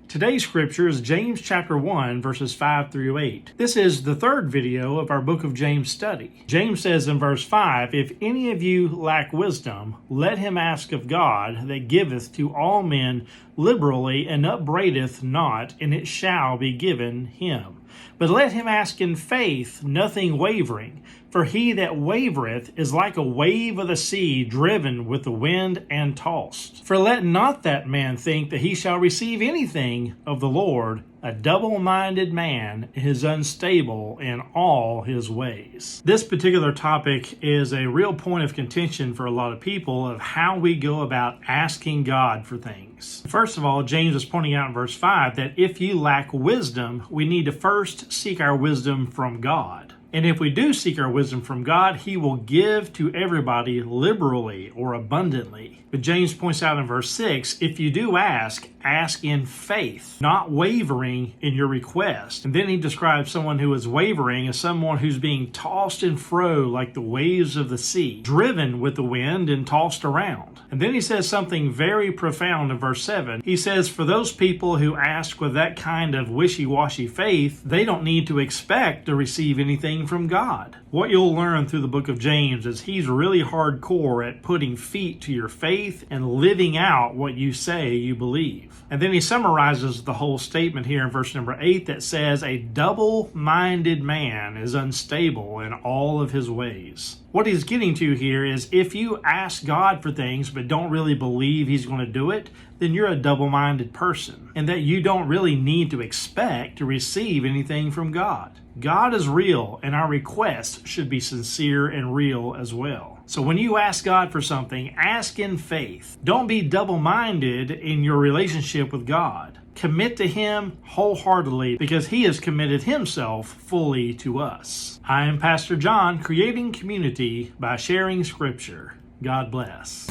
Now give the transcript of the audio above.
Today's scripture is James chapter 1, verses 5 through 8. This is the third video of our book of James study. James says in verse 5, "If any of you lack wisdom, let him ask of God, that giveth to all men liberally, and upbraideth not, and it shall be given him. But let him ask in faith, nothing wavering. For he that wavereth is like a wave of the sea, driven with the wind and tossed. For let not that man think that he shall receive anything of the Lord. A double-minded man is unstable in all his ways." This particular topic is a real point of contention for a lot of people of how we go about asking God for things. First of all, James is pointing out in verse 5 that if you lack wisdom, we need to first seek our wisdom from God. And if we do seek our wisdom from God, He will give to everybody liberally or abundantly. But James points out in verse 6, if you do ask, ask in faith, not wavering in your request. And then he describes someone who is wavering as someone who's being tossed and fro like the waves of the sea, driven with the wind and tossed around. And then he says something very profound in verse 7. He says, for those people who ask with that kind of wishy-washy faith, they don't need to expect to receive anything from God. What you'll learn through the book of James is he's really hardcore at putting feet to your faith and living out what you say you believe. And then he summarizes the whole statement here in verse number 8 that says, a double-minded man is unstable in all of his ways. What he's getting to here is if you ask God for things but don't really believe He's going to do it, then you're a double-minded person, and that you don't really need to expect to receive anything from God. God is real, and our requests should be sincere and real as well. So when you ask God for something, ask in faith. Don't be double-minded in your relationship with God. Commit to Him wholeheartedly because He has committed Himself fully to us. I am Pastor John, creating community by sharing Scripture. God bless.